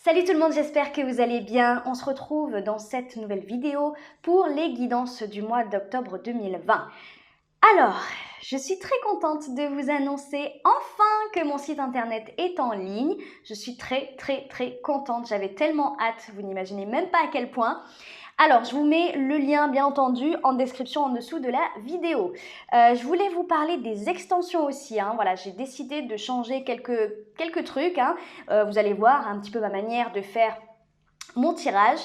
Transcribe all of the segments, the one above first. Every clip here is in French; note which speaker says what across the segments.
Speaker 1: Salut tout le monde, j'espère que vous allez bien. On se retrouve dans cette nouvelle vidéo pour les guidances du mois d'octobre 2020. Alors, je suis très contente de vous annoncer enfin que mon site internet est en ligne. Je suis très contente, j'avais tellement hâte, vous n'imaginez même pas à quel point. Alors, je vous mets le lien, bien entendu, en description en dessous de la vidéo. Je voulais vous parler des extensions aussi. Voilà, j'ai décidé de changer quelques trucs. Vous allez voir un petit peu ma manière de faire mon tirage.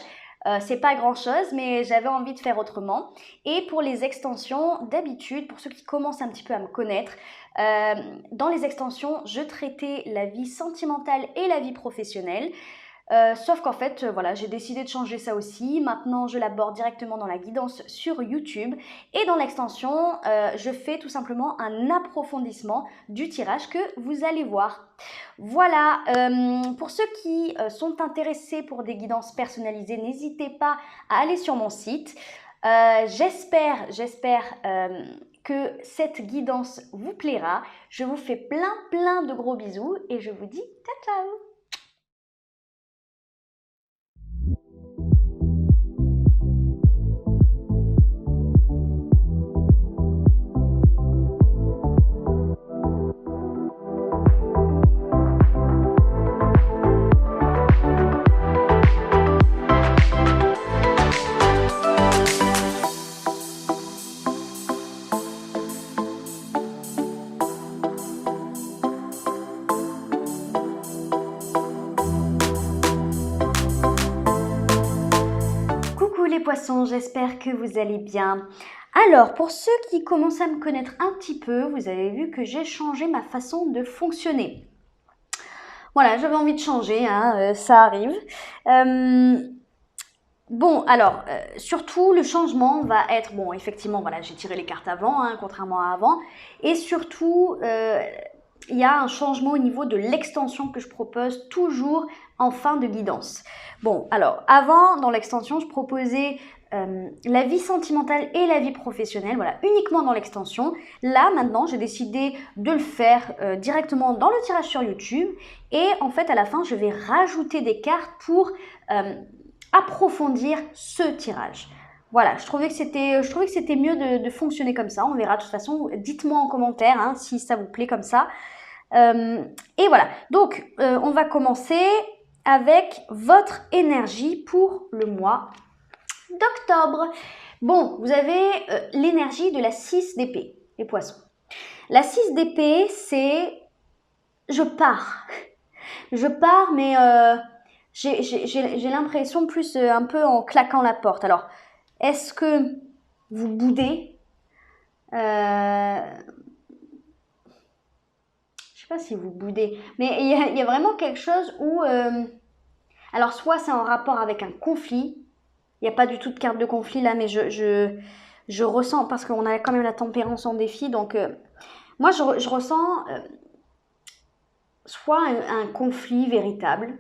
Speaker 1: C'est pas grand chose, mais j'avais envie de faire autrement. Et pour les extensions, d'habitude, pour ceux qui commencent un petit peu à me connaître, dans les extensions, je traitais la vie sentimentale et la vie professionnelle. Sauf qu'en fait, voilà, j'ai décidé de changer ça aussi. Maintenant, je l'aborde directement dans la guidance sur YouTube. Et dans l'extension, je fais tout simplement un approfondissement du tirage que vous allez voir. Voilà, pour ceux qui sont intéressés pour des guidances personnalisées, n'hésitez pas à aller sur mon site. J'espère que cette guidance vous plaira. Je vous fais plein de gros bisous et je vous dis ciao. Les poissons, j'espère que vous allez bien. Alors, pour ceux qui commencent à me connaître un petit peu, vous avez vu que j'ai changé ma façon de fonctionner. Voilà, j'avais envie de changer, ça arrive. Bon, alors, surtout, le changement va être... Bon, effectivement, voilà, j'ai tiré les cartes avant, contrairement à avant. Et surtout, il y a un changement au niveau de l'extension que je propose toujours en fin de guidance. Bon, alors, avant, dans l'extension, je proposais la vie sentimentale et la vie professionnelle, voilà, uniquement dans l'extension. Là, maintenant, j'ai décidé de le faire directement dans le tirage sur YouTube. Et en fait, à la fin, je vais rajouter des cartes pour approfondir ce tirage. Voilà, je trouvais que c'était mieux de fonctionner comme ça. On verra de toute façon. Dites-moi en commentaire si ça vous plaît comme ça. Et voilà, donc on va commencer avec votre énergie pour le mois d'octobre. Bon, vous avez l'énergie de la 6 d'épée, les poissons. La 6 d'épée, c'est je pars. Je pars, mais j'ai l'impression plus un peu en claquant la porte. Alors, est-ce que vous boudez Je sais pas si vous boudez, mais il y a vraiment quelque chose où... alors, soit c'est en rapport avec un conflit. Il n'y a pas du tout de carte de conflit là, mais je ressens, parce qu'on a quand même la tempérance en défi, donc moi je ressens soit un conflit véritable,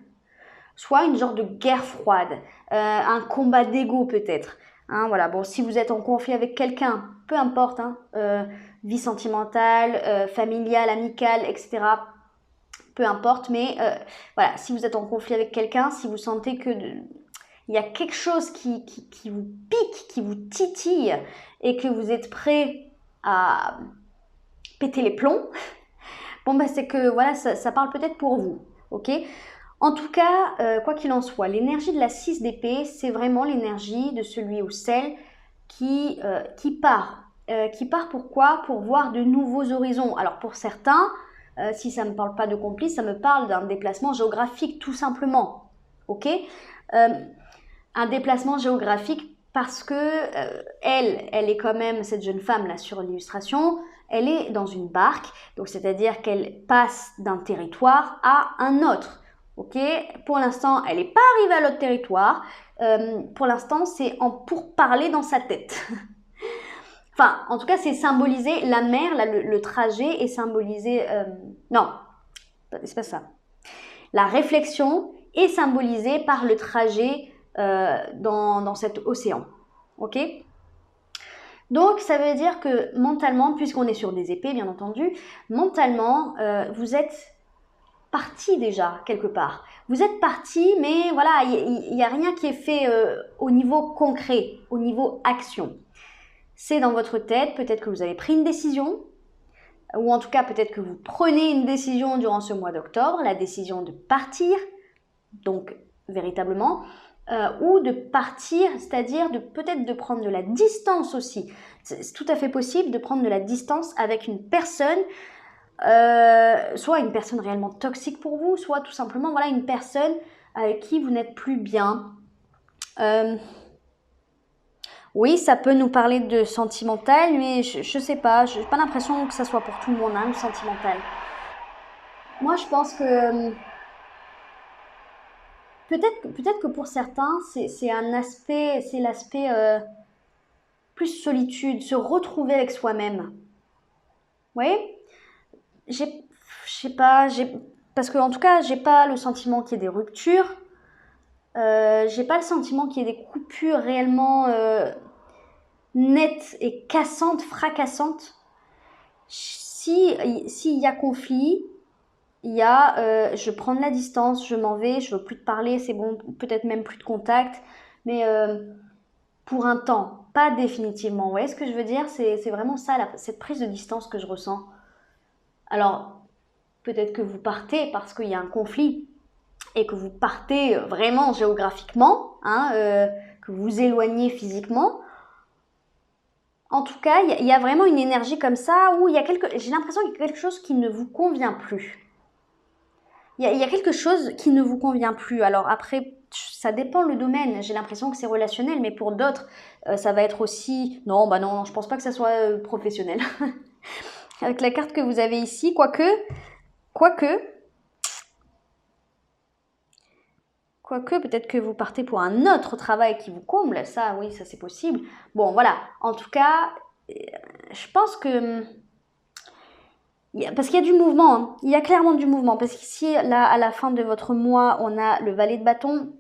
Speaker 1: soit une genre de guerre froide, un combat d'ego peut-être. Voilà. Bon, si vous êtes en conflit avec quelqu'un, peu importe, vie sentimentale, familiale, amicale, etc., peu importe, mais voilà, si vous êtes en conflit avec quelqu'un, si vous sentez que il y a quelque chose qui vous pique, qui vous titille, et que vous êtes prêt à péter les plombs, bon, bah, c'est que voilà, ça parle peut-être pour vous, ok? En tout cas, quoi qu'il en soit, l'énergie de la 6 d'épée, c'est vraiment l'énergie de celui ou celle qui part. Qui part pourquoi? Pour voir de nouveaux horizons. Alors pour certains, si ça ne me parle pas de complice, ça me parle d'un déplacement géographique tout simplement. Ok? Un déplacement géographique parce que elle est quand même, cette jeune femme là sur l'illustration, elle est dans une barque, donc c'est-à-dire qu'elle passe d'un territoire à un autre. Ok, pour l'instant, elle n'est pas arrivée à l'autre territoire. Pour l'instant, c'est en pourparlers dans sa tête. Enfin, en tout cas, c'est symbolisé, la mer, là, le trajet est symbolisé... non, c'est pas ça. La réflexion est symbolisée par le trajet dans cet océan. Ok ? Donc, ça veut dire que mentalement, puisqu'on est sur des épées, bien entendu, mentalement, vous êtes parti déjà quelque part. Vous êtes parti, mais voilà, il n'y a rien qui est fait au niveau concret, au niveau action. C'est dans votre tête, peut-être que vous avez pris une décision, ou en tout cas peut-être que vous prenez une décision durant ce mois d'octobre, la décision de partir, donc véritablement, ou de partir, c'est-à-dire peut-être de prendre de la distance aussi. C'est tout à fait possible de prendre de la distance avec une personne, soit une personne réellement toxique pour vous, soit tout simplement voilà, une personne avec qui vous n'êtes plus bien. Oui, ça peut nous parler de sentimental, mais je sais pas, j'ai pas l'impression que ça soit pour tout le monde, hein, le sentimental. Moi, je pense que peut-être que pour certains, c'est un aspect, c'est l'aspect plus solitude, se retrouver avec soi-même. Oui, j'ai, je sais pas, parce que en tout cas, j'ai pas le sentiment qu'il y ait des ruptures. J'ai pas le sentiment qu'il y ait des coupures réellement nettes et cassantes, fracassantes. S'il y a conflit, il y a je prends de la distance, je m'en vais, je veux plus te parler, c'est bon, peut-être même plus de contact, mais pour un temps, pas définitivement. Vous voyez ce que je veux dire? C'est vraiment ça, cette prise de distance que je ressens. Alors, peut-être que vous partez parce qu'il y a un conflit et que vous partez vraiment géographiquement, hein, que vous vous éloignez physiquement. En tout cas, il y a vraiment une énergie comme ça où j'ai l'impression qu'il y a quelque chose qui ne vous convient plus. Il y a quelque chose qui ne vous convient plus. Alors après, ça dépend le domaine. J'ai l'impression que c'est relationnel, mais pour d'autres, ça va être aussi... Non, bah non, je pense pas que ça soit professionnel. Avec la carte que vous avez ici, quoique, peut-être que vous partez pour un autre travail qui vous comble. Ça, oui, ça c'est possible. Bon, voilà. En tout cas, je pense que... Parce qu'il y a du mouvement, hein. Il y a clairement du mouvement. Parce qu'ici, là, à la fin de votre mois, on a le valet de bâton.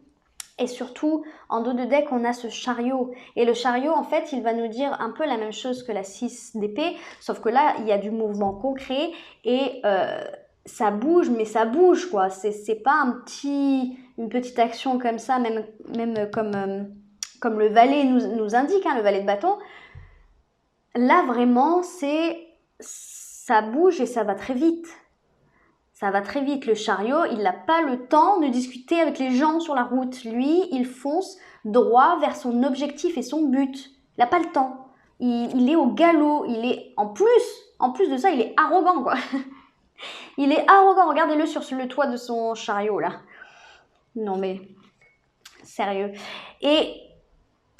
Speaker 1: Et surtout, en dos de deck, on a ce chariot. Et le chariot, en fait, il va nous dire un peu la même chose que la 6 d'épée. Sauf que là, il y a du mouvement concret. Et ça bouge, mais ça bouge, quoi. C'est pas une petite action comme ça, même comme le valet nous indique, hein, le valet de bâton. Là, vraiment, ça bouge et ça va très vite. Ça va très vite. Le chariot, il n'a pas le temps de discuter avec les gens sur la route. Lui, il fonce droit vers son objectif et son but. Il n'a pas le temps. Il est au galop. En plus de ça, il est arrogant, quoi. Il est arrogant. Regardez-le sur le toit de son chariot, là. Non, mais sérieux. Et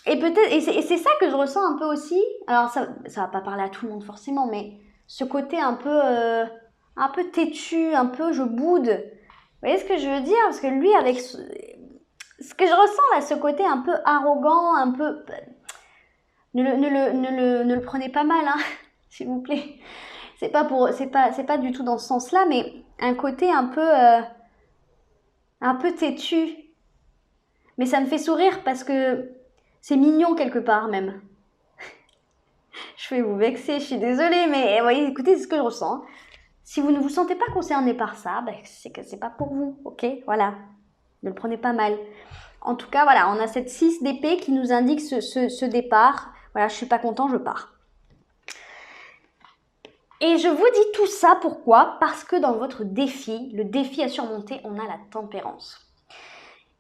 Speaker 1: peut-être, et c'est ça que je ressens un peu aussi. Alors, ça va pas parler à tout le monde forcément, mais ce côté un peu têtu, un peu je boude. Vous voyez ce que je veux dire? Parce que lui, avec ce que je ressens là, ce côté un peu arrogant, un peu... Ne le prenez pas mal, hein, s'il vous plaît. C'est pas du tout dans ce sens-là, mais un côté un peu têtu. Mais ça me fait sourire parce que c'est mignon quelque part même. Je vais vous vexer, je suis désolée, mais voyez, écoutez, c'est ce que je ressens. Si vous ne vous sentez pas concerné par ça, c'est que c'est pas pour vous, ok? Voilà, ne le prenez pas mal. En tout cas, voilà, on a cette 6 d'épée qui nous indique ce départ. Voilà, je suis pas content, je pars. Et je vous dis tout ça, pourquoi? Parce que dans votre défi, le défi à surmonter, on a la tempérance.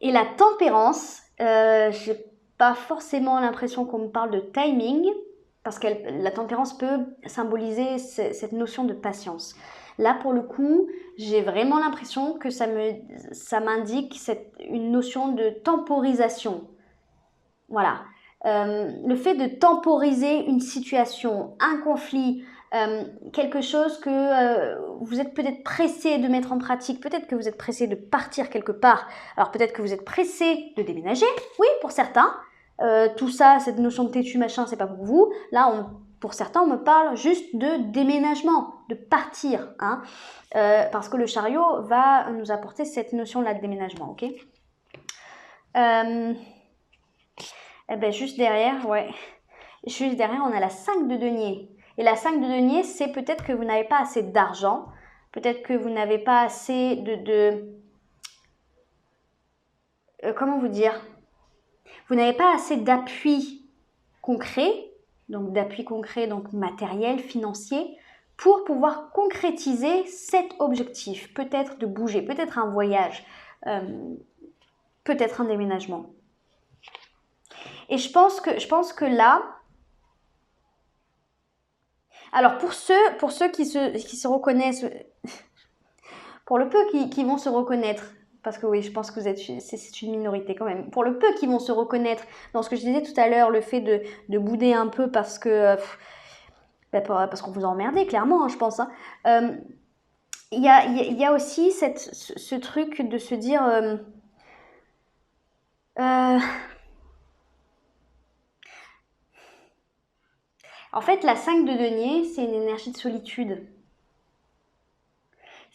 Speaker 1: Et la tempérance, j'ai pas forcément l'impression qu'on me parle de timing, parce que la tempérance peut symboliser cette notion de patience. Là, pour le coup, j'ai vraiment l'impression que ça m'indique une notion de temporisation. Voilà. Le fait de temporiser une situation, un conflit, quelque chose que vous êtes peut-être pressé de mettre en pratique, peut-être que vous êtes pressé de partir quelque part, alors peut-être que vous êtes pressé de déménager, oui, pour certains. Tout ça, cette notion de têtu, machin, c'est pas pour vous. Là, pour certains, on me parle juste de déménagement, de partir, hein, parce que le chariot va nous apporter cette notion-là de déménagement, ok? Eh ben, juste derrière, on a la 5 de denier. Et la 5 de denier, c'est peut-être que vous n'avez pas assez d'argent. Peut-être que vous n'avez pas assez comment vous dire? Vous n'avez pas assez d'appui concret, donc matériel, financier, pour pouvoir concrétiser cet objectif. Peut-être de bouger, peut-être un voyage, peut-être un déménagement. Et je pense que là, alors pour ceux qui se reconnaissent, pour le peu qui vont se reconnaître, parce que oui, je pense que c'est une minorité quand même, pour le peu qui vont se reconnaître dans ce que je disais tout à l'heure, le fait de bouder un peu parce que parce qu'on vous a emmerdé, clairement, hein, je pense. Hein. Il y a aussi ce truc de se dire en fait, la 5 de denier, c'est une énergie de solitude.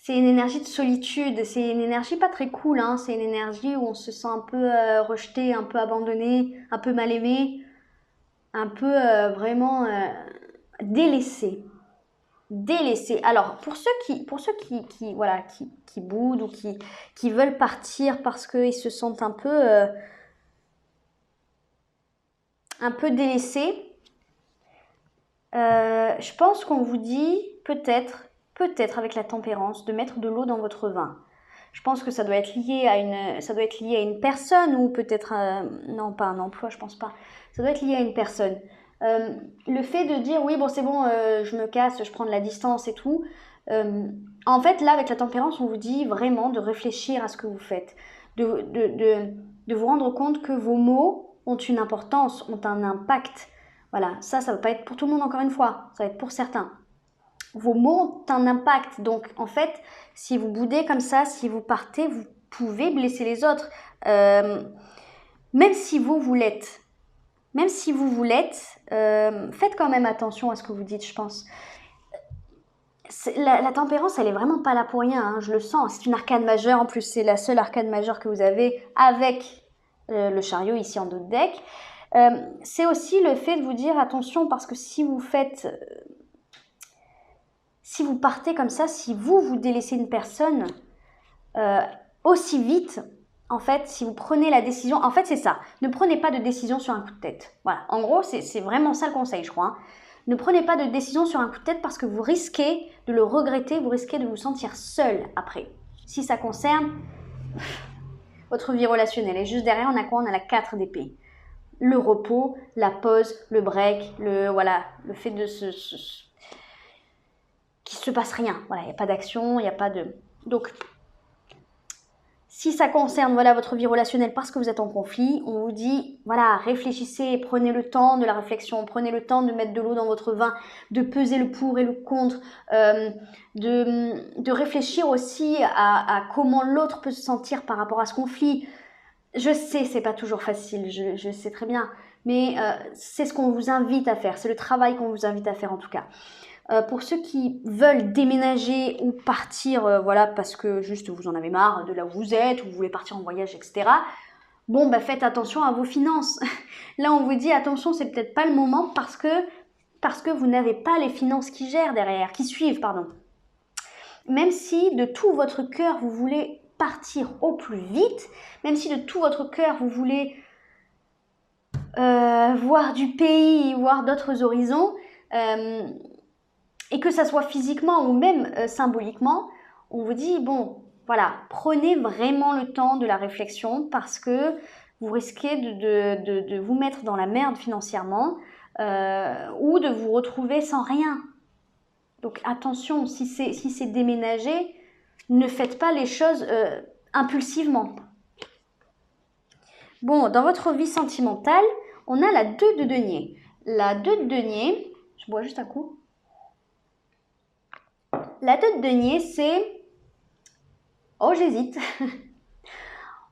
Speaker 1: C'est une énergie de solitude, c'est une énergie pas très cool, hein. C'est une énergie où on se sent un peu rejeté, un peu abandonné, un peu mal aimé, un peu vraiment délaissé. Délaissé. Alors, pour ceux qui voilà, qui boudent ou qui veulent partir parce qu'ils se sentent un peu délaissés, je pense qu'on vous dit peut-être avec la tempérance, de mettre de l'eau dans votre vin. Je pense que ça doit être lié à une personne ou peut-être non, pas un emploi, je pense pas. Ça doit être lié à une personne. Le fait de dire oui, bon, c'est bon, je me casse, je prends de la distance et tout. En fait, là, avec la tempérance, on vous dit vraiment de réfléchir à ce que vous faites, de vous rendre compte que vos mots ont une importance, ont un impact. Voilà, ça va pas être pour tout le monde encore une fois, ça va être pour certains. Vos mots ont un impact, donc en fait, si vous boudez comme ça, si vous partez, vous pouvez blesser les autres. Même si vous l'êtes, faites quand même attention à ce que vous dites, je pense. La tempérance, elle est vraiment pas là pour rien, hein, je le sens. C'est une arcane majeure, en plus c'est la seule arcane majeure que vous avez avec le chariot ici en dos de deck. C'est aussi le fait de vous dire attention, parce que si vous partez comme ça, si vous délaissez une personne aussi vite, en fait, si vous prenez la décision, en fait c'est ça, ne prenez pas de décision sur un coup de tête. Voilà, en gros c'est vraiment ça le conseil, je crois. Hein. Ne prenez pas de décision sur un coup de tête parce que vous risquez de le regretter, vous risquez de vous sentir seul après. Si ça concerne votre vie relationnelle. Et juste derrière, on a quoi? On a la 4 d'épée. Le repos, la pause, le break, le fait de qu'il se passe rien. Voilà, il n'y a pas d'action, il n'y a pas de... Donc, si ça concerne votre vie relationnelle parce que vous êtes en conflit, on vous dit, voilà, réfléchissez, prenez le temps de la réflexion, prenez le temps de mettre de l'eau dans votre vin, de peser le pour et le contre, de réfléchir aussi à comment l'autre peut se sentir par rapport à ce conflit. Je sais, c'est pas toujours facile, je sais très bien, mais c'est ce qu'on vous invite à faire, c'est le travail qu'on vous invite à faire en tout cas. Pour ceux qui veulent déménager ou partir, voilà, parce que juste vous en avez marre de là où vous êtes, ou vous voulez partir en voyage, etc. Bon, faites attention à vos finances. Là, on vous dit attention, c'est peut-être pas le moment parce que vous n'avez pas les finances qui suivent, pardon. Même si de tout votre cœur vous voulez partir au plus vite, même si de tout votre cœur vous voulez voir du pays, voir d'autres horizons, et que ça soit physiquement ou même symboliquement, on vous dit, bon, voilà, prenez vraiment le temps de la réflexion parce que vous risquez de vous mettre dans la merde financièrement ou de vous retrouver sans rien. Donc attention, si c'est déménager, ne faites pas les choses impulsivement. Bon, dans votre vie sentimentale, on a la 2 de denier. La 2 de denier, je bois juste un coup. La 2 de denier, c'est « Oh, j'hésite ».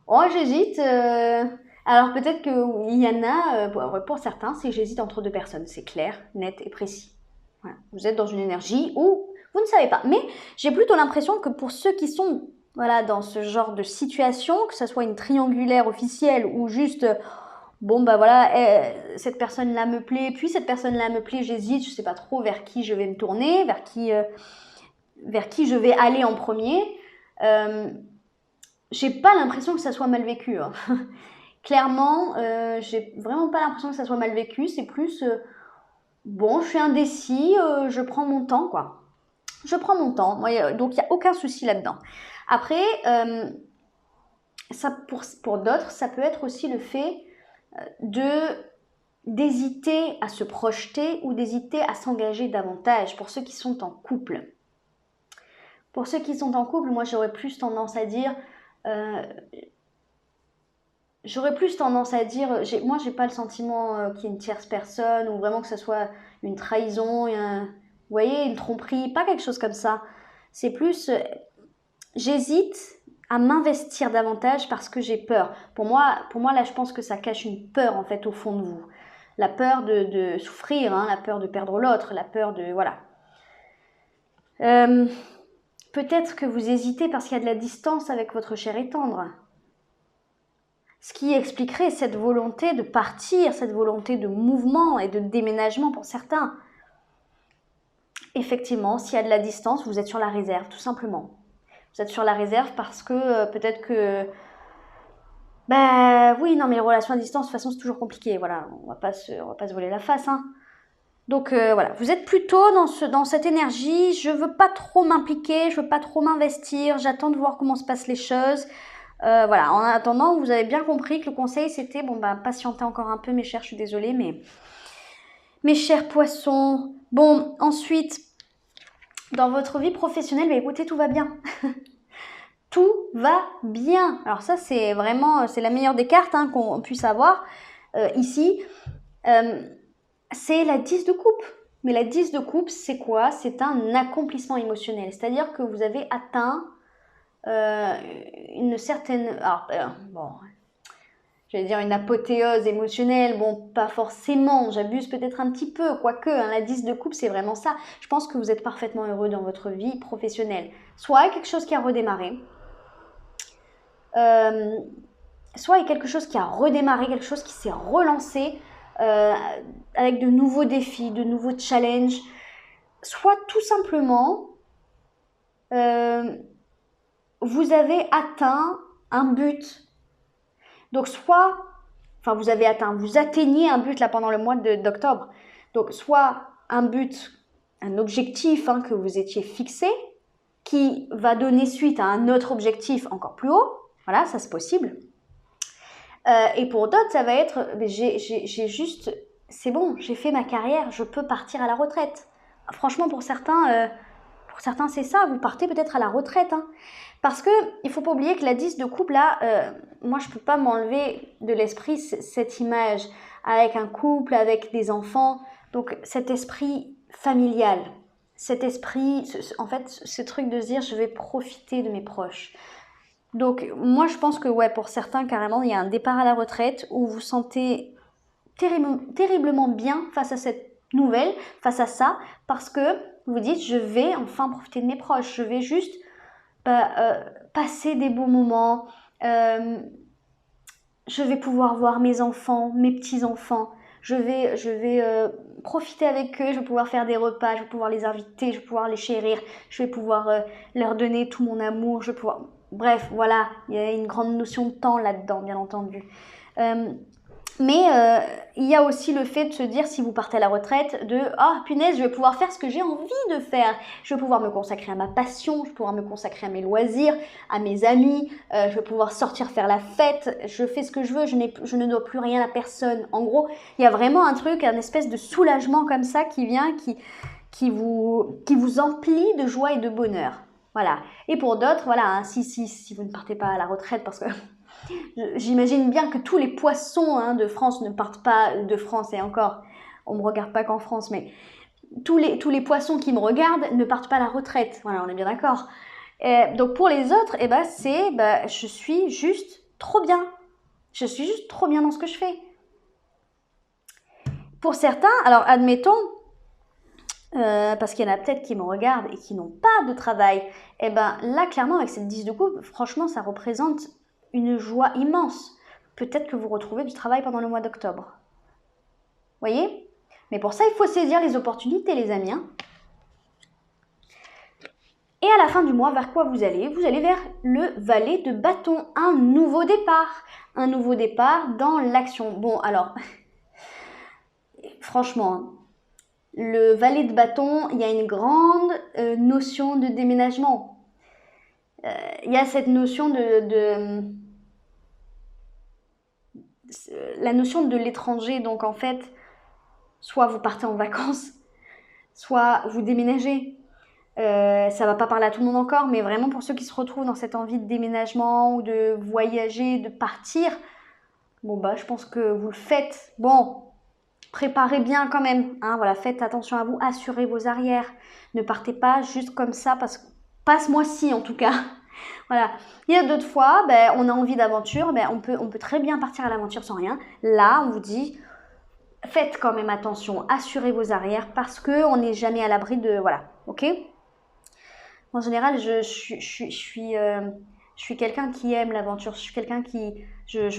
Speaker 1: Oh, j'hésite. Alors peut-être qu'il y en a, pour certains, c'est « j'hésite entre deux personnes ». C'est clair, net et précis. Voilà. Vous êtes dans une énergie où vous ne savez pas. Mais j'ai plutôt l'impression que pour ceux qui sont dans ce genre de situation, que ce soit une triangulaire officielle ou juste... Bon, cette personne-là me plaît, puis cette personne-là me plaît, j'hésite, je ne sais pas trop vers qui je vais me tourner, vers qui... vers qui je vais aller en premier, j'ai pas l'impression que ça soit mal vécu. Hein. Clairement, j'ai vraiment pas l'impression que ça soit mal vécu. C'est plus, bon, je suis indécis, je prends mon temps, quoi. Je prends mon temps. Moi, donc, il n'y a aucun souci là-dedans. Après, ça, pour d'autres, ça peut être aussi le fait d'hésiter à se projeter ou d'hésiter à s'engager davantage pour ceux qui sont en couple. Pour ceux qui sont en couple, moi, j'aurais plus tendance à dire... moi j'ai pas le sentiment qu'il y ait une tierce personne ou vraiment que ce soit une trahison, vous voyez, une tromperie, pas quelque chose comme ça. C'est plus, j'hésite à m'investir davantage parce que j'ai peur. Pour moi là je pense que ça cache une peur en fait au fond de vous. La peur de souffrir, hein, la peur de perdre l'autre, la peur de... Voilà. Peut-être que vous hésitez parce qu'il y a de la distance avec votre cher et tendre. Ce qui expliquerait cette volonté de partir, cette volonté de mouvement et de déménagement pour certains. Effectivement, s'il y a de la distance, vous êtes sur la réserve, tout simplement. Vous êtes sur la réserve parce que peut-être que... Bah oui, non, mais les relations à distance, de toute façon, c'est toujours compliqué. Voilà, on va pas se voler la face. Hein. Donc voilà, vous êtes plutôt dans cette énergie. Je veux pas trop m'impliquer, je veux pas trop m'investir. J'attends de voir comment se passent les choses. Voilà, en attendant, vous avez bien compris que le conseil, c'était, bon, bah, patientez encore un peu, mes chers, je suis désolée, mais... Mes chers poissons. Bon, ensuite, dans votre vie professionnelle, bah, écoutez, tout va bien. Tout va bien. Alors ça, c'est vraiment, c'est la meilleure des cartes hein, qu'on puisse avoir ici. C'est la 10 de coupe. Mais la 10 de coupe, c'est quoi? C'est un accomplissement émotionnel. C'est-à-dire que vous avez atteint une certaine... Alors, bon, j'allais dire une apothéose émotionnelle. Bon, pas forcément, j'abuse peut-être un petit peu. Quoique, hein, la 10 de coupe, c'est vraiment ça. Je pense que vous êtes parfaitement heureux dans votre vie professionnelle. Soit quelque chose qui a redémarré. Soit il y a quelque chose qui a redémarré, quelque chose qui s'est relancé avec de nouveaux défis, de nouveaux challenges, soit tout simplement vous avez atteint un but. Donc soit, enfin vous atteignez un but là pendant le mois d'octobre. Donc soit un but, un objectif hein, que vous étiez fixé, qui va donner suite à un autre objectif encore plus haut. Voilà, ça c'est possible. Et pour d'autres, ça va être, j'ai juste, c'est bon, j'ai fait ma carrière, je peux partir à la retraite. Franchement, pour certains c'est ça, vous partez peut-être à la retraite. Hein. Parce que il ne faut pas oublier que la 10 de couple, là, moi je ne peux pas m'enlever de l'esprit cette image avec un couple, avec des enfants. Donc cet esprit familial, cet esprit, en fait, ce truc de se dire je vais profiter de mes proches. Donc moi je pense que ouais, pour certains carrément il y a un départ à la retraite où vous vous sentez terriblement bien face à cette nouvelle, face à ça, parce que vous vous dites je vais enfin profiter de mes proches, je vais juste passer des beaux moments, je vais pouvoir voir mes enfants, mes petits-enfants, je vais profiter avec eux, je vais pouvoir faire des repas, je vais pouvoir les inviter, je vais pouvoir les chérir, je vais pouvoir leur donner tout mon amour, je vais pouvoir... Bref, voilà, il y a une grande notion de temps là-dedans, bien entendu. Mais il y a aussi le fait de se dire, si vous partez à la retraite, de « Ah, punaise, je vais pouvoir faire ce que j'ai envie de faire. Je vais pouvoir me consacrer à ma passion, je vais pouvoir me consacrer à mes loisirs, à mes amis, je vais pouvoir sortir faire la fête, je fais ce que je veux, je ne dois plus rien à personne. » En gros, il y a vraiment un truc, un espèce de soulagement comme ça qui vient, qui vous emplit de joie et de bonheur. Voilà. Et pour d'autres, voilà, hein, si vous ne partez pas à la retraite, parce que j'imagine bien que tous les poissons hein, de France ne partent pas de France, et encore, on ne me regarde pas qu'en France, mais tous les poissons qui me regardent ne partent pas à la retraite. Voilà, on est bien d'accord. Donc pour les autres, je suis juste trop bien. Je suis juste trop bien dans ce que je fais. Pour certains, alors admettons, parce qu'il y en a peut-être qui me regardent et qui n'ont pas de travail, là clairement avec cette 10 de coupe, franchement ça représente une joie immense. Peut-être que vous retrouvez du travail pendant le mois d'octobre. Voyez? Mais pour ça il faut saisir les opportunités les amis. Hein. Et à la fin du mois, vers quoi vous allez? Vous allez vers le valet de bâton, un nouveau départ. Un nouveau départ dans l'action. Bon, alors, franchement, le valet de bâton, il y a une grande notion de déménagement. Il y a cette notion la notion de l'étranger. Donc, en fait, soit vous partez en vacances, soit vous déménagez. Ça va pas parler à tout le monde encore, mais vraiment pour ceux qui se retrouvent dans cette envie de déménagement ou de voyager, de partir, bon bah je pense que vous le faites. Bon, préparez bien quand même, hein, voilà, faites attention à vous, assurez vos arrières. Ne partez pas juste comme ça, parce que pas ce mois-ci en tout cas. Voilà. Il y a d'autres fois, ben, on a envie d'aventure, ben, on peut très bien partir à l'aventure sans rien. Là, on vous dit, faites quand même attention, assurez vos arrières parce qu'on n'est jamais à l'abri de... Voilà, ok? En général, je suis quelqu'un qui aime l'aventure. Je suis quelqu'un qui,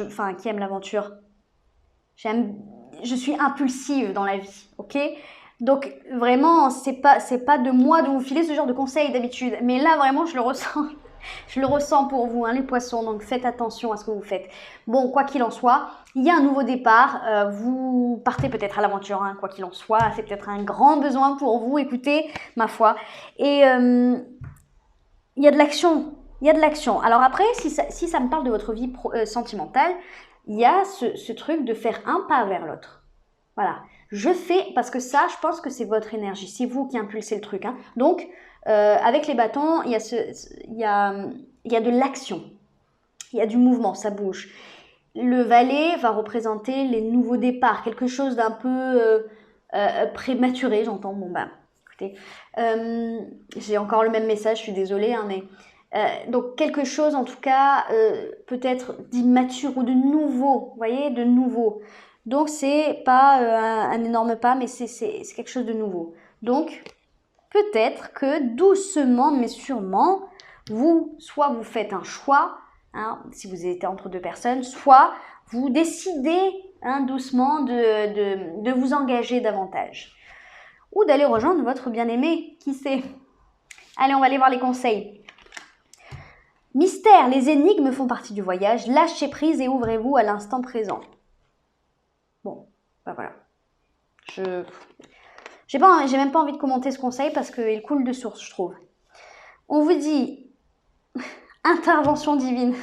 Speaker 1: enfin, qui aime l'aventure. Je suis impulsive dans la vie, ok? Donc vraiment, c'est pas de moi de vous filer ce genre de conseils d'habitude. Mais là, vraiment, je le ressens. Je le ressens pour vous, hein, les poissons. Donc faites attention à ce que vous faites. Bon, quoi qu'il en soit, il y a un nouveau départ. Vous partez peut-être à l'aventure, hein, quoi qu'il en soit. C'est peut-être un grand besoin pour vous. Écoutez, ma foi. Et il y a de l'action. Il y a de l'action. Alors après, si ça me parle de votre vie sentimentale, il y a ce truc de faire un pas vers l'autre. Voilà. Je fais, parce que ça, je pense que c'est votre énergie. C'est vous qui impulsez le truc, hein. Donc, avec les bâtons, il y a de l'action. Il y a du mouvement, ça bouge. Le valet va représenter les nouveaux départs, quelque chose d'un peu prématuré, j'entends. Bon, bah, écoutez, j'ai encore le même message, je suis désolée, hein, mais donc quelque chose en tout cas peut-être d'immature ou de nouveau, vous voyez, de nouveau. Donc c'est pas un énorme pas, mais c'est quelque chose de nouveau. Donc peut-être que doucement mais sûrement, soit vous faites un choix, hein, si vous êtes entre deux personnes, soit vous décidez, hein, doucement de vous engager davantage. Ou d'aller rejoindre votre bien-aimé, qui sait. Allez, on va aller voir les conseils. Mystère, les énigmes font partie du voyage. Lâchez prise et ouvrez-vous à l'instant présent. Bon, bah voilà. J'ai même pas envie de commenter ce conseil parce qu'il coule de source, je trouve. On vous dit intervention divine.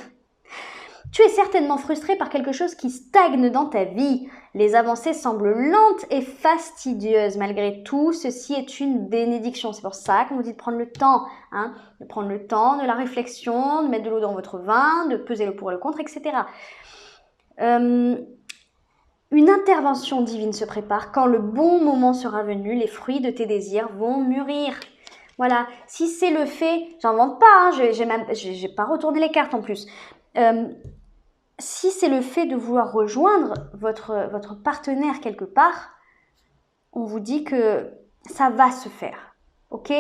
Speaker 1: Tu es certainement frustré par quelque chose qui stagne dans ta vie. Les avancées semblent lentes et fastidieuses. Malgré tout, ceci est une bénédiction. C'est pour ça qu'on vous dit de prendre le temps, hein, de prendre le temps de la réflexion, de mettre de l'eau dans votre vin, de peser le pour et le contre, etc. Une intervention divine se prépare. Quand le bon moment sera venu, les fruits de tes désirs vont mûrir. Voilà. Si c'est le fait, j'invente pas, hein, j'ai pas retourné les cartes en plus. Si c'est le fait de vouloir rejoindre votre partenaire quelque part, on vous dit que ça va se faire, ok?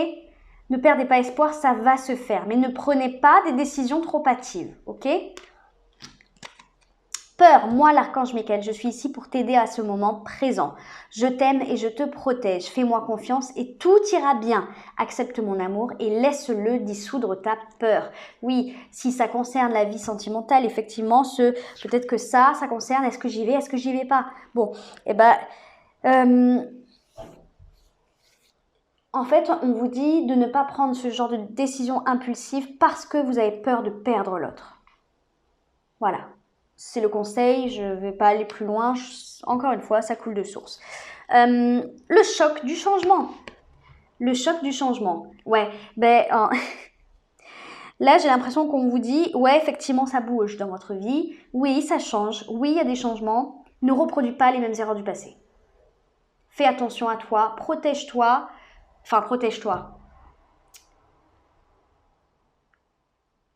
Speaker 1: Ne perdez pas espoir, ça va se faire, mais ne prenez pas des décisions trop hâtives, ok? Peur, moi l'archange Michael, je suis ici pour t'aider à ce moment présent. Je t'aime et je te protège. Fais-moi confiance et tout ira bien. Accepte mon amour et laisse-le dissoudre ta peur. Oui, si ça concerne la vie sentimentale, effectivement, peut-être que ça concerne est-ce que j'y vais pas. Bon, eh ben, en fait, on vous dit de ne pas prendre ce genre de décision impulsive parce que vous avez peur de perdre l'autre. Voilà. C'est le conseil, je ne vais pas aller plus loin, encore une fois, ça coule de source. Le choc du changement. Le choc du changement. Ouais, là j'ai l'impression qu'on vous dit, ouais, effectivement ça bouge dans votre vie, oui, ça change, oui, il y a des changements, ne reproduis pas les mêmes erreurs du passé. Fais attention à toi, protège-toi,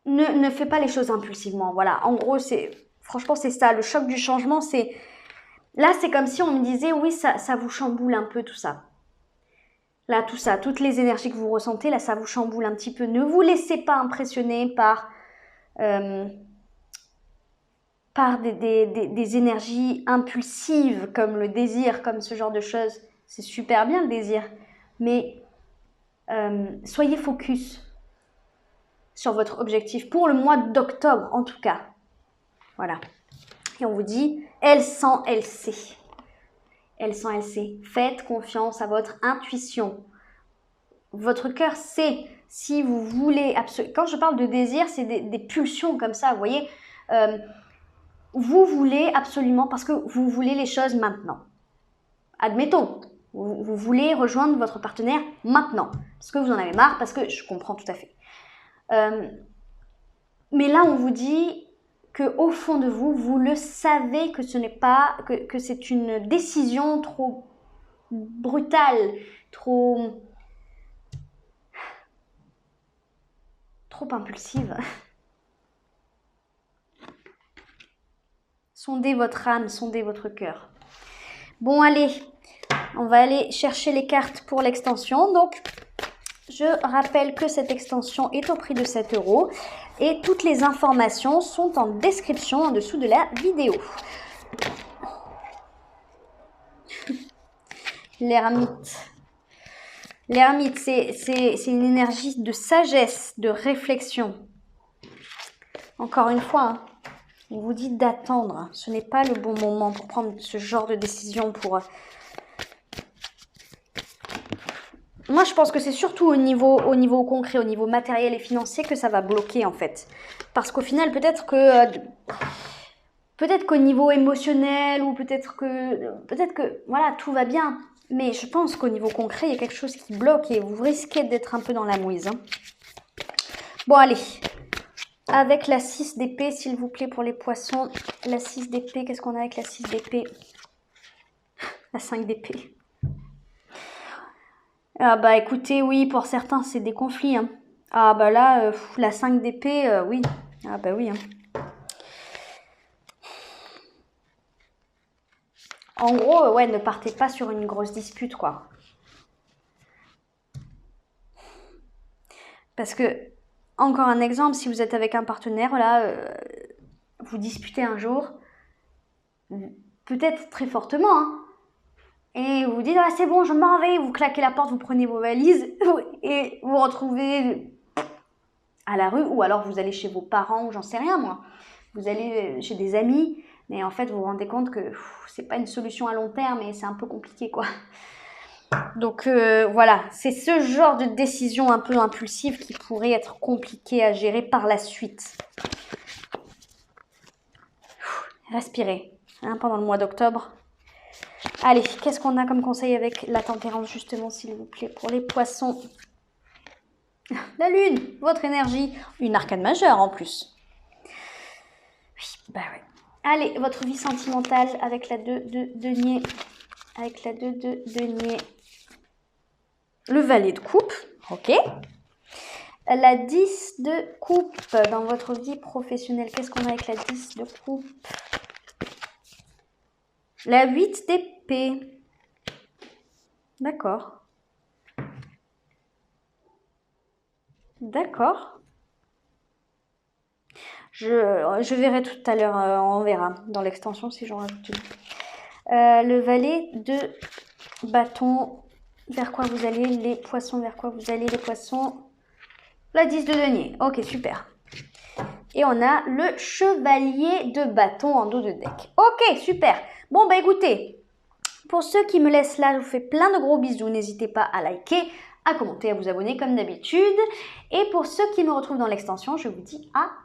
Speaker 1: Ne fais pas les choses impulsivement, voilà, en gros franchement, c'est ça. Le choc du changement, là, c'est comme si on me disait, oui, ça vous chamboule un peu tout ça. Là, tout ça, toutes les énergies que vous ressentez, là, ça vous chamboule un petit peu. Ne vous laissez pas impressionner par des énergies impulsives comme le désir, comme ce genre de choses. C'est super bien le désir, mais soyez focus. sur votre objectif pour le mois d'octobre en tout cas. Voilà. Et on vous dit, elle sent, elle sait. Elle sent, elle sait. Faites confiance à votre intuition. Votre cœur sait si vous voulez absolument. Quand je parle de désir, c'est des pulsions comme ça, vous voyez. Vous voulez absolument parce que vous voulez les choses maintenant. Admettons, vous voulez rejoindre votre partenaire maintenant parce que vous en avez marre, parce que je comprends tout à fait. Mais là, on vous dit que au fond de vous, vous le savez que ce n'est pas que c'est une décision trop brutale, trop impulsive. Sondez votre âme, sondez votre cœur. Bon, allez, on va aller chercher les cartes pour l'extension. Donc, je rappelle que cette extension est au prix de 7 € et toutes les informations sont en description en dessous de la vidéo. L'ermite. L'ermite, c'est une énergie de sagesse, de réflexion. Encore une fois, hein, on vous dit d'attendre. Ce n'est pas le bon moment pour prendre ce genre de décision. Moi, je pense que c'est surtout au niveau concret, au niveau matériel et financier que ça va bloquer en fait. Parce qu'au final, peut-être qu'au niveau émotionnel ou peut-être que voilà, tout va bien. Mais je pense qu'au niveau concret, il y a quelque chose qui bloque et vous risquez d'être un peu dans la mouise. Hein. Bon, allez. Avec la 6 d'épée, s'il vous plaît, pour les poissons. La 6 d'épée, qu'est-ce qu'on a avec la 6 d'épée? La 5 d'épée. Ah bah écoutez, oui, pour certains, c'est des conflits. Hein. Ah bah là, la 5 d'épée, oui. Ah bah oui. Hein. En gros, ouais, ne partez pas sur une grosse dispute, quoi. Parce que, encore un exemple, si vous êtes avec un partenaire, là, vous disputez un jour, peut-être très fortement, hein, et vous dites, ah, c'est bon, je m'en vais, vous claquez la porte, vous prenez vos valises, et vous vous retrouvez à la rue, ou alors vous allez chez vos parents, ou j'en sais rien, moi. Vous allez chez des amis, mais en fait, vous vous rendez compte que c'est pas une solution à long terme, et c'est un peu compliqué, quoi. Donc voilà, c'est ce genre de décision un peu impulsive qui pourrait être compliqué à gérer par la suite. Respirez hein, pendant le mois d'octobre. Allez, qu'est-ce qu'on a comme conseil avec la tempérance justement, s'il vous plaît, pour les poissons? La lune, votre énergie, une arcane majeure en plus. Oui, bah ouais. Allez, votre vie sentimentale avec la 2 de denier. Avec la 2 de denier. Le valet de coupe, ok. La 10 de coupe dans votre vie professionnelle. Qu'est-ce qu'on a avec la 10 de coupe? La 8 d'épée. D'accord. D'accord. Je verrai tout à l'heure, on verra dans l'extension si j'en rajoute une. Le valet de bâton. Vers quoi vous allez les poissons? Vers quoi vous allez les poissons? La 10 de denier. Ok, super. Et on a le chevalier de bâton en dos de deck. Ok, super. Bon, bah écoutez, pour ceux qui me laissent là, je vous fais plein de gros bisous. N'hésitez pas à liker, à commenter, à vous abonner comme d'habitude. Et pour ceux qui me retrouvent dans l'extension, je vous dis à